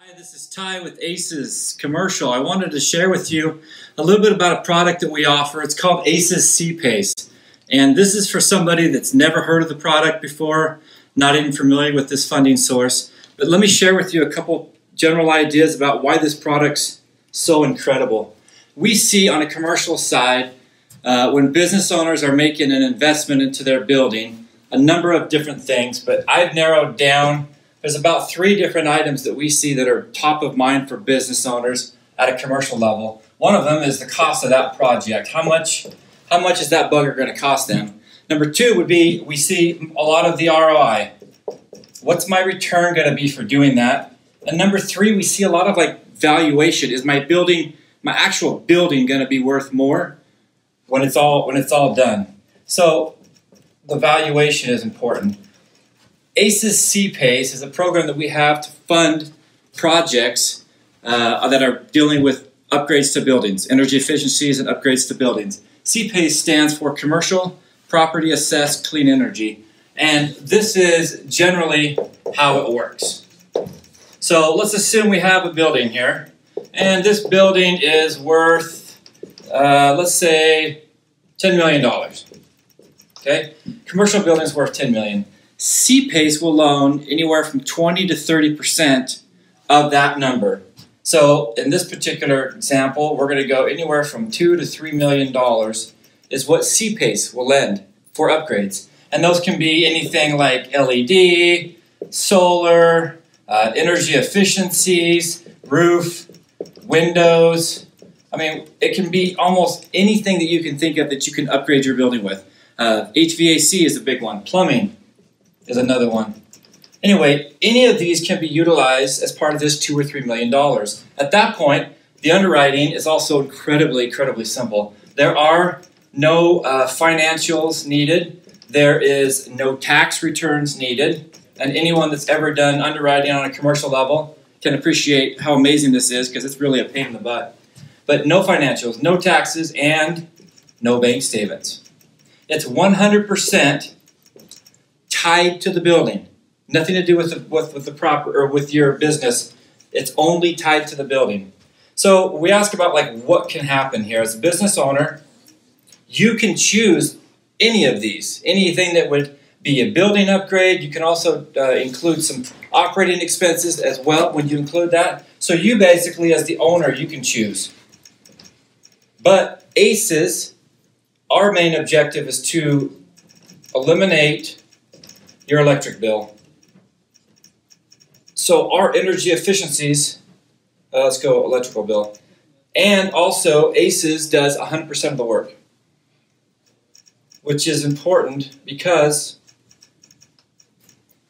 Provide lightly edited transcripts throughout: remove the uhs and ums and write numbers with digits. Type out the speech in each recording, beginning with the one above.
Hi, this is Ty with ACES Commercial. I wanted to share with you a little bit about a product that we offer. It's called ACES CPACE. And this is for somebody that's never heard of the product before, not even familiar with this funding source. But let me share with you a couple general ideas about why this product's so incredible. We see on a commercial side, when business owners are making an investment into their building, a number of different things, but I've narrowed down. There's about 3 different items that we see that are top of mind for business owners at a commercial level. One of them is the cost of that project. How much is that bugger going to cost them? Number 2 would be, we see a lot of the ROI. What's my return going to be for doing that? And number 3, we see a lot of valuation. Is my actual building going to be worth more when it's all done? So the valuation is important. ACES CPACE is a program that we have to fund projects that are dealing with upgrades to buildings, energy efficiencies and upgrades to buildings. CPACE stands for Commercial Property Assessed Clean Energy, and this is generally how it works. So let's assume we have a building here, and this building is worth, let's say, $10 million. Okay, commercial building is worth $10 million. CPACE will loan anywhere from 20 to 30% of that number. So in this particular example, we're going to go anywhere from $2 to $3 million is what CPACE will lend for upgrades. And those can be anything like LED, solar, energy efficiencies, roof, windows. I mean, it can be almost anything that you can think of that you can upgrade your building with. HVAC is a big one. Plumbing is another one. Anyway, any of these can be utilized as part of this $2 or $3 million. At that point, the underwriting is also incredibly simple. There are no financials needed. There is no tax returns needed. And anyone that's ever done underwriting on a commercial level can appreciate how amazing this is, because it's really a pain in the butt. But no financials, no taxes, and no bank statements. It's 100% tied to the building. Nothing to do with with your business. It's only tied to the building. So we ask about what can happen here. As a business owner, you can choose any of these. Anything that would be a building upgrade. You can also include some operating expenses as well when you include that. So you basically, as the owner, you can choose. But ACES, our main objective is to eliminate your electric bill. So our energy efficiencies, let's go electrical bill, and also ACES does 100% of the work, which is important because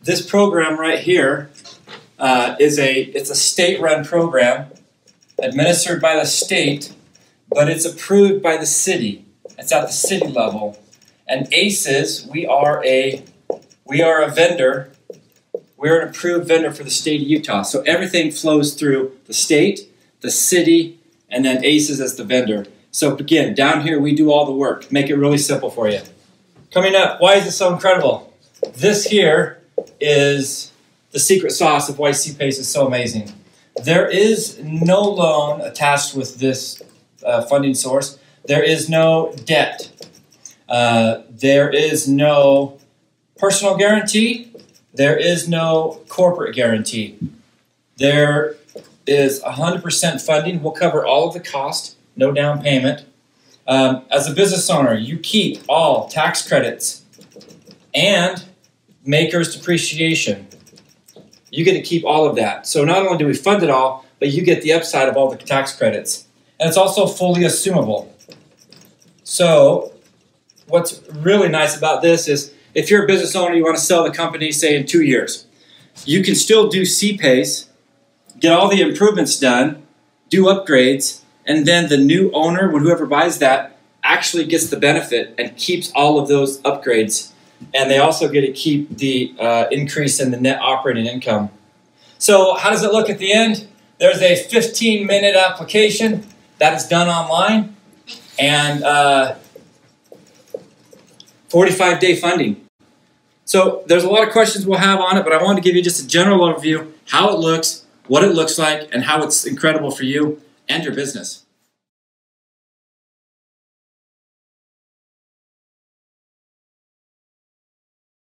this program right here it's a state-run program administered by the state, but it's approved by the city. It's at the city level. And ACES, we are a vendor. We're an approved vendor for the state of Utah. So everything flows through the state, the city, and then ACES as the vendor. So again, down here we do all the work. Make it really simple for you. Coming up, why is it so incredible? This here is the secret sauce of why CPACE is so amazing. There is no loan attached with this funding source. There is no debt. There is no personal guarantee. There is no corporate guarantee. There is 100% funding. We'll cover all of the cost, no down payment. As a business owner, you keep all tax credits and maker's depreciation. You get to keep all of that. So not only do we fund it all, but you get the upside of all the tax credits. And it's also fully assumable. So what's really nice about this is if you're a business owner, you want to sell the company, say, in 2 years, you can still do CPACE, get all the improvements done, do upgrades, and then the new owner, when whoever buys that, actually gets the benefit and keeps all of those upgrades. And they also get to keep the increase in the net operating income. So how does it look at the end? There's a 15-minute application that is done online, and 45-day funding. So there's a lot of questions we'll have on it, but I wanted to give you just a general overview, how it looks, what it looks like, and how it's incredible for you and your business.